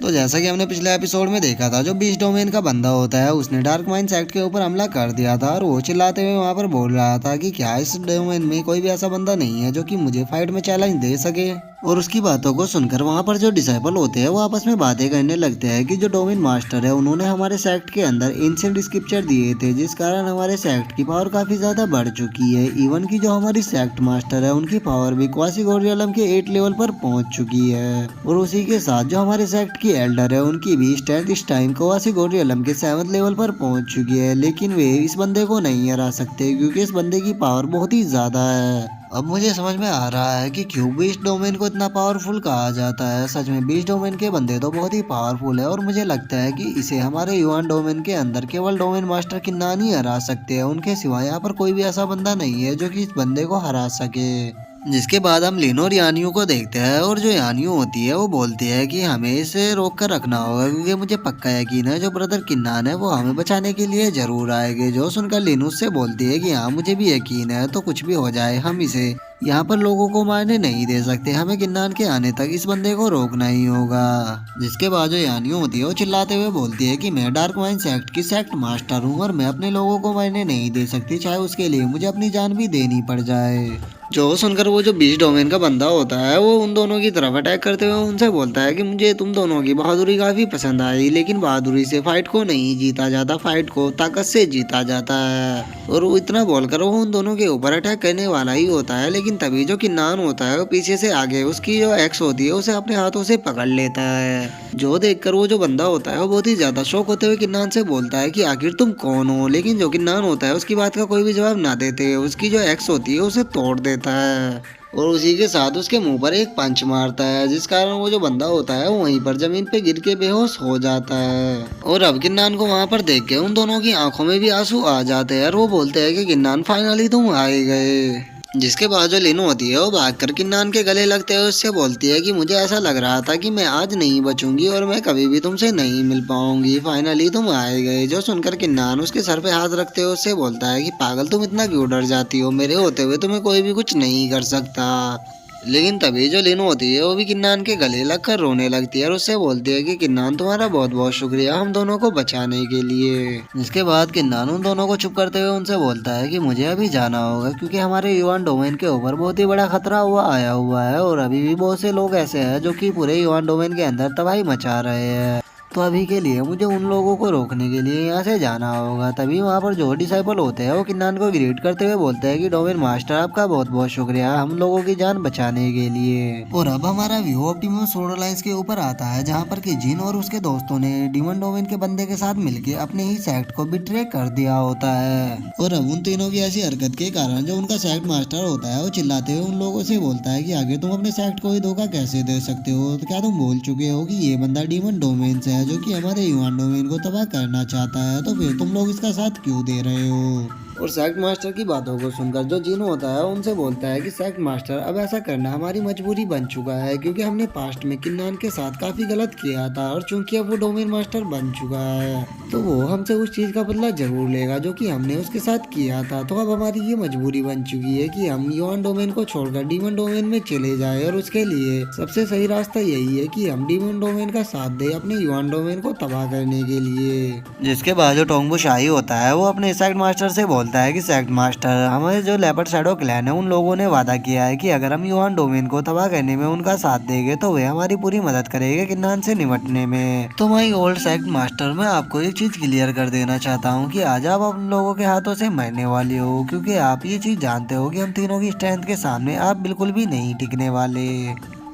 तो जैसा कि हमने पिछले एपिसोड में देखा था, जो बीच डोमेन का बंदा होता है उसने डार्क माइंड सेक्ट के ऊपर हमला कर दिया था और वो चिल्लाते हुए वहां पर बोल रहा था कि क्या इस डोमेन में कोई भी ऐसा बंदा नहीं है जो कि मुझे फाइट में चैलेंज दे सके। और उसकी बातों को सुनकर वहां पर जो डिसाइपल होते हैं वो आपस में बातें करने लगते हैं कि जो डोमेन मास्टर है उन्होंने हमारे सेक्ट के अंदर एंशिएंट स्क्रिप्चर दिए थे, जिस कारण हमारे सेक्ट की पावर काफी ज्यादा बढ़ चुकी है। इवन की जो हमारी सेक्ट मास्टर है उनकी पावर भी क्वासीगोरियलम के 8 लेवल पर पहुंच चुकी है। और उसी के साथ जो हमारे सेक्ट की एल्डर है उनकी भी स्ट्रेंथ इस टाइम क्वासीगोरियलम के 7th लेवल पर पहुंच चुकी है, लेकिन वे इस बंदे को नहीं हरा सकते क्योंकि इस बंदे की पावर बहुत ही ज्यादा है। अब मुझे समझ में आ रहा है कि क्यों बीस्ट डोमेन को इतना पावरफुल कहा जाता है। सच में बीस्ट डोमेन के बंदे तो बहुत ही पावरफुल है और मुझे लगता है कि इसे हमारे युवान डोमेन के अंदर केवल डोमेन मास्टर किन्नान ही हरा सकते हैं। उनके सिवा यहाँ पर कोई भी ऐसा बंदा नहीं है जो कि इस बंदे को हरा सके। जिसके बाद हम लिनो और यानियों को देखते हैं और जो यानियों होती है वो बोलती है कि हमें इसे रोक कर रखना होगा क्योंकि मुझे पक्का यकीन है जो ब्रदर किन्नान है वो हमें बचाने के लिए जरूर आएंगे। जो सुनकर लिनो उससे बोलती है कि हाँ मुझे भी यकीन है, तो कुछ भी हो जाए हम इसे यहाँ पर लोगों को मारने नहीं दे सकते, हमें किन्नान के आने तक इस बंदे को रोकना ही होगा। जिसके बाद जो यानियों होती है वो चिल्लाते हुए बोलती है कि मैं डार्क माइंड सेक्ट की सेक्ट मास्टर हूँ और मैं अपने लोगों को मारने नहीं दे सकती, चाहे उसके लिए मुझे अपनी जान भी देनी पड़ जाए। जो सुनकर वो जो बीच डोमेन का बंदा होता है वो उन दोनों की तरफ अटैक करते हुए उनसे बोलता है कि मुझे तुम दोनों की बहादुरी काफी पसंद आई, लेकिन बहादुरी से फाइट को नहीं जीता जाता, फाइट को ताकत से जीता जाता है। और वो इतना बोलकर वो उन दोनों के ऊपर अटैक करने वाला ही होता है, लेकिन तभी जो किन्नान होता है वो पीछे से आगे उसकी जो एक्स होती है उसे अपने हाथों से पकड़ लेता है। जो देखकर वो जो बंदा होता है वो बहुत ही ज्यादा शौक होते हुए किन्नान से बोलता है कि आखिर तुम कौन हो, लेकिन जो किन्नान होता है उसकी बात का कोई भी जवाब ना देते उसकी जो एक्स होती है उसे तोड़ देता है और उसी के साथ उसके मुंह पर एक पंच मारता है, जिस कारण वो जो बंदा होता है वो वहीं पर जमीन पे गिर के बेहोश हो जाता है। और अब किन्नान को वहां पर देख के उन दोनों की आंखों में भी आंसू आ जाते हैं और वो बोलते हैं कि किन्नान फाइनली तुम आए गए। जिसके बाद जो लिनो होती है वो भागकर किन्नान के गले लगते हुए उससे बोलती है कि मुझे ऐसा लग रहा था कि मैं आज नहीं बचूंगी और मैं कभी भी तुमसे नहीं मिल पाऊंगी, फाइनली तुम आए गए। जो सुनकर किन्नान उसके सर पे हाथ रखते हुए उससे बोलता है कि पागल तुम इतना क्यों डर जाती हो, मेरे होते हुए तुम्हें कोई भी कुछ नहीं कर सकता। लेकिन तभी जो लिनो होती है वो भी किन्नान के गले लगकर रोने लगती है और उससे बोलती है कि किन्नान तुम्हारा बहुत बहुत शुक्रिया हम दोनों को बचाने के लिए। इसके बाद किन्नान उन दोनों को चुप करते हुए उनसे बोलता है कि मुझे अभी जाना होगा क्योंकि हमारे युवान डोमेन के ऊपर बहुत ही बड़ा खतरा हुआ आया हुआ है और अभी भी बहुत से लोग ऐसे हैं जो कि पूरे युवान डोमेन के अंदर तबाही मचा रहे हैं। तो अभी के लिए मुझे उन लोगों को रोकने के लिए यहाँ से जाना होगा। तभी वहाँ पर जो डिसाइपल होते हैं वो किन्नान को ग्रीट करते हुए बोलते हैं कि डोमेन मास्टर आपका बहुत बहुत शुक्रिया हम लोगों की जान बचाने के लिए। और अब हमारा व्यू ऑप्टिमम सोलर लाइन्स के ऊपर आता है जहाँ पर कि जिन और उसके दोस्तों ने डीमन डोमेन के बंदे के साथ मिलकर अपने ही सेक्ट को बिट्रे कर दिया होता है। और अब उन तीनों की ऐसी हरकत के कारण जो उनका सेक्ट मास्टर होता है वो चिल्लाते हुए उन लोगों से बोलता है कि आगे तुम अपने सेक्ट को ही धोखा कैसे दे सकते हो, तो क्या तुम भूल चुके हो कि ये बंदा डीमन डोमेन से है जो कि हमारे युवान डोमेन को तबाह करना चाहता है, तो फिर तुम लोग इसका साथ क्यों दे रहे हो। और सेक्ट मास्टर की बातों को सुनकर जो जिन होता है उनसे बोलता है कि सेक्ट मास्टर अब ऐसा करना हमारी मजबूरी बन चुका है क्योंकि हमने पास्ट में किन्नान के साथ काफी गलत किया था और चूंकि अब वो डोमेन मास्टर बन चुका है तो वो हमसे उस चीज का बदला जरूर लेगा जो कि हमने उसके साथ किया था। तो अब हमारी ये मजबूरी बन चुकी है कि हम युवान डोमेन को छोड़कर डीमन डोमेन में चले जाए और उसके लिए सबसे सही रास्ता यही है कि हम डीमन डोमेन का साथ दे अपने युवान डोमेन को तबाह करने के लिए। जिसके बाद जो टोंगबू शाही होता है वो अपने सेक्ट मास्टर से बोलता है कि सेक्ट मास्टर हमारे जो लेपर्ड शैडो क्लैन है उन लोगों ने वादा किया है कि अगर हम युवान डोमेन को तबाह करने में उनका साथ देंगे तो वे हमारी पूरी मदद करेंगे किन्नान से निपटने में। तो माई ओल्ड सेक्ट मास्टर मैं आपको एक चीज क्लियर कर देना चाहता हूँ कि आज आप उन लोगों के हाथों से मरने वाले हो क्योंकि आप ये चीज जानते हो कि हम तीनों की स्ट्रेंथ के सामने आप बिल्कुल भी नहीं टिकने वाले।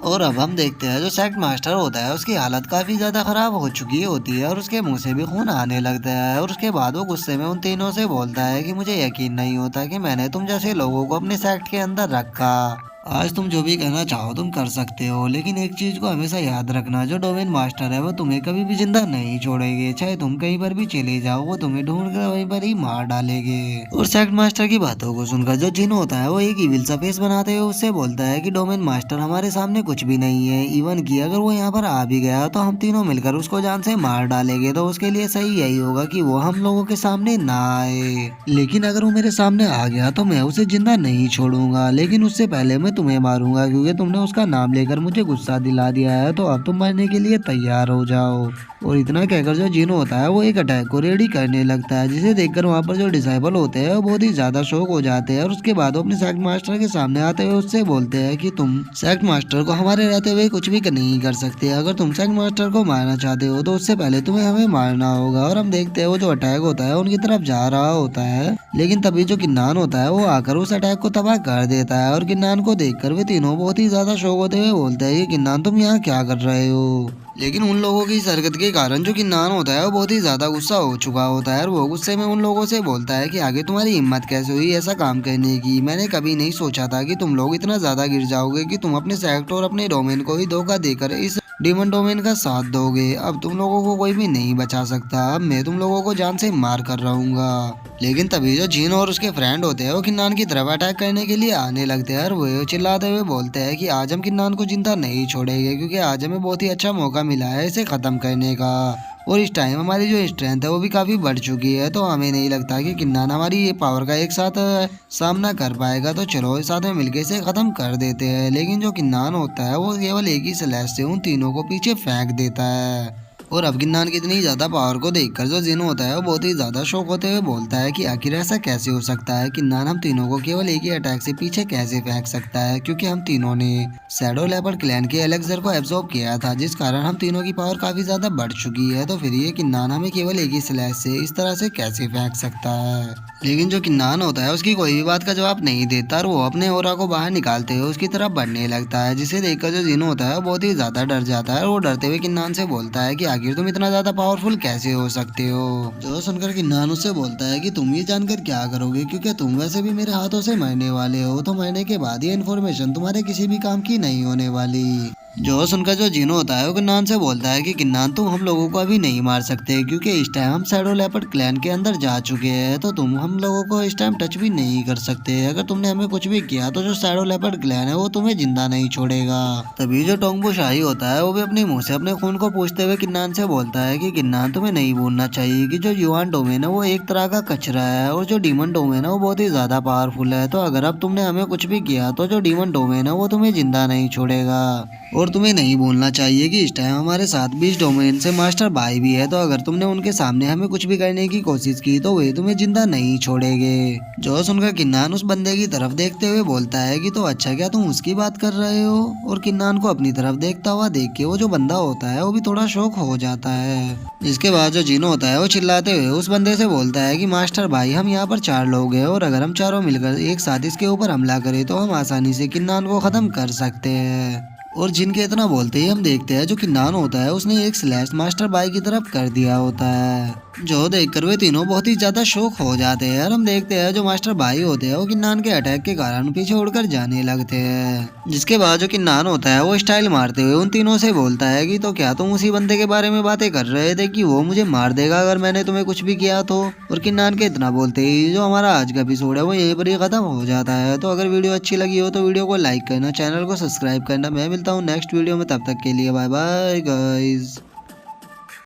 और अब हम देखते हैं जो सेक्ट मास्टर होता है उसकी हालत काफी ज्यादा खराब हो चुकी होती है और उसके मुंह से भी खून आने लगता है और उसके बाद वो गुस्से में उन तीनों से बोलता है कि मुझे यकीन नहीं होता कि मैंने तुम जैसे लोगों को अपने सेक्ट के अंदर रखा। आज तुम जो भी करना चाहो तुम कर सकते हो, लेकिन एक चीज को हमेशा याद रखना जो डोमेन मास्टर है वो तुम्हें कभी भी जिंदा नहीं छोड़ेंगे, चाहे तुम कहीं पर भी चले जाओ वो तुम्हें ढूंढ कर वहीं पर ही मार डालेंगे। और सेक्ट मास्टर की बातों को सुनकर जो जिन होता है वो एक इविल सा फेस बनाते हुए उससे बोलता है कि डोमेन मास्टर हमारे सामने कुछ भी नहीं है, इवन की अगर वो यहाँ पर आ भी गया तो हम तीनों मिलकर उसको जान से मार डालेंगे, तो उसके लिए सही यही होगा कि वो हम लोगों के सामने ना आए। लेकिन अगर वो मेरे सामने आ गया तो मैं उसे जिंदा नहीं छोड़ूंगा, लेकिन उससे पहले मैं मैं तुम्हें मारूंगा क्योंकि तुमने उसका नाम लेकर मुझे गुस्सा दिला दिया है, तो अब तुम मरने के लिए तैयार हो जाओ। और इतना कहकर जो जिन होता है वो एक अटैक को रेडी करने लगता है, जिसे देखकर वहाँ पर जो डिसाइबल होते हैं वो बहुत ही ज्यादा शौक हो जाते हैं। और उसके बाद वो अपने सेक्ट मास्टर के सामने आते हुए उससे बोलते हैं कि तुम सेक्ट मास्टर को हमारे रहते हुए कुछ भी नहीं कर सकते। अगर तुम सेक्ट मास्टर को मारना चाहते हो तो उससे पहले तुम्हें हमें मारना होगा। और हम देखते हैं वो जो अटैक होता है उनकी तरफ जा रहा होता है, लेकिन तभी जो किन्नान होता है वो आकर उस अटैक को तबाह कर देता है। और किन्नान को देखकर वे तीनों बहुत ही ज्यादा शौक होते हुए बोलते हैं कि किन्नान तुम यहाँ क्या कर रहे हो। लेकिन उन लोगों की इस हरकत के कारण जो किन्नान होता है वो बहुत ही ज्यादा गुस्सा हो चुका होता है, और वो गुस्से में उन लोगों से बोलता है कि आगे तुम्हारी हिम्मत कैसे हुई ऐसा काम करने की। मैंने कभी नहीं सोचा था कि तुम लोग इतना ज्यादा गिर जाओगे कि तुम अपने सेक्ट और अपने डोमेन को ही धोखा देकर इस डीमन डोमेन का साथ दोगे। अब तुम लोगों को कोई भी नहीं बचा सकता, अब मैं तुम लोगों को जान से मार कर रहूंगा। लेकिन तभी जो जिन और उसके फ्रेंड होते हैं वो किन्नान की तरफ अटैक करने के लिए आने लगते हैं, और वो चिल्लाते हुए बोलते हैं कि आज हम किन्नान को जिंदा नहीं छोड़ेंगे क्योंकि आज हमें बहुत ही अच्छा मौका मिला है इसे खत्म करने का। और इस टाइम हमारी जो स्ट्रेंथ है वो भी काफी बढ़ चुकी है, तो हमें नहीं लगता कि किन्नान हमारी ये पावर का एक साथ सामना कर पाएगा। तो चलो साथ में मिलकर इसे खत्म कर देते हैं। लेकिन जो किन्नान होता है वो केवल एक ही स्लैश से उन तीनों को पीछे फेंक देता है। और अब किन्नान की इतनी ज्यादा पावर को देखकर जो जिन होता है वो बहुत ही ज्यादा शौक होते हुए बोलता है कि आखिर ऐसा कैसे हो सकता है, किन्नान हम तीनों को केवल एक ही अटैक से पीछे कैसे फेंक सकता है, क्योंकि हम तीनों ने शैडो लेपर्ड क्लैन के एलेक्सर को एब्जॉर्ब किया था, जिस कारण हम तीनों की पावर काफी ज्यादा बढ़ चुकी है। तो फिर ये किन्नान हमें केवल एक ही स्लैश से इस तरह से कैसे फेंक सकता है। लेकिन जो किन्नान होता है उसकी कोई भी बात का जवाब नहीं देता, और वो अपने ओरा को बाहर निकालते हुए उसकी तरफ बढ़ने लगता है, जिसे देखकर जो जिन होता है वो बहुत ही ज्यादा डर जाता है। और वो डरते हुए किन्नान से बोलता है कि आखिर तुम इतना ज्यादा पावरफुल कैसे हो सकते हो। जो सुनकर किन्नान उससे बोलता है कि तुम ये जानकर क्या करोगे, क्योंकि तुम वैसे भी मेरे हाथों से मरने वाले हो, तो मरने के बाद ये इन्फॉर्मेशन तुम्हारे किसी भी काम की नहीं होने वाली। जो सुनकर जो जिन होता है वो किन्नान से बोलता है कि किन्नान तुम हम लोगों को अभी नहीं मार सकते, क्योंकि इस टाइम हम शैडो लेपर्ड क्लैन के अंदर जा चुके हैं, तो तुम हम लोगों को इस टाइम टच भी नहीं कर सकते। अगर तुमने हमें कुछ भी किया तो जो शैडो लेपर्ड क्लैन है वो तुम्हें जिंदा नहीं छोड़ेगा। तभी जो टोंगबो शाही होता है वो भी अपने मुंह से अपने खून को पूछते हुए किन्नान से बोलता है कि किन्नान तुम्हें नहीं भूलना चाहिए कि जो युआन डोमेन है वो एक तरह का कचरा है, और जो डीमन डोमेन है वो बहुत ही ज्यादा पावरफुल है। तो अगर अब तुमने हमें कुछ भी किया तो जो डीमन डोमेन है वो तुम्हें जिंदा नहीं छोड़ेगा। और तुम्हें नहीं भूलना चाहिए कि इस टाइम हमारे साथ भी इस डोमेन से मास्टर भाई भी है, तो अगर तुमने उनके सामने हमें कुछ भी करने की कोशिश की तो वे तुम्हें जिंदा नहीं छोड़ेंगे। जो सुनकर किन्नान उस बंदे की तरफ देखते हुए बोलता है कि तो अच्छा क्या तुम उसकी बात कर रहे हो। और किन्नान को अपनी तरफ देखता हुआ देख के वो जो बंदा होता है वो भी थोड़ा शौक हो जाता है। जिसके बाद जो जिन होता है वो चिल्लाते हुए उस बंदे से बोलता है कि मास्टर भाई हम यहाँ पर 4 लोग हैं, और अगर हम चारों मिलकर एक साथ इसके ऊपर हमला करें तो हम आसानी से किन्नान को खत्म कर सकते हैं। और जिनके इतना बोलते ही हम देखते हैं जो किन्नान होता है उसने एक स्लैश मास्टर बाई की तरफ कर दिया होता है, जो देखकर वे तीनों बहुत ही ज्यादा शौक हो जाते हैं। और हम देखते हैं जो मास्टर भाई होते हैं वो किन्नान के अटैक के कारण पीछे उड़कर जाने लगते हैं। जिसके बाद जो किन्नान होता है वो स्टाइल मारते हुए उन तीनों से बोलता है कि तो क्या तुम उसी बंदे के बारे में बातें कर रहे थे कि वो मुझे मार देगा अगर मैंने तुम्हें कुछ भी किया तो। और किन्नान के इतना बोलते ही जो हमारा आज का एपिसोड है वो यहीं पर ही खत्म हो जाता है। तो अगर वीडियो अच्छी लगी हो तो वीडियो को लाइक करना, चैनल को सब्सक्राइब करना। मैं मिलता हूँ नेक्स्ट वीडियो में, तब तक के लिए बाय बाय गाइस।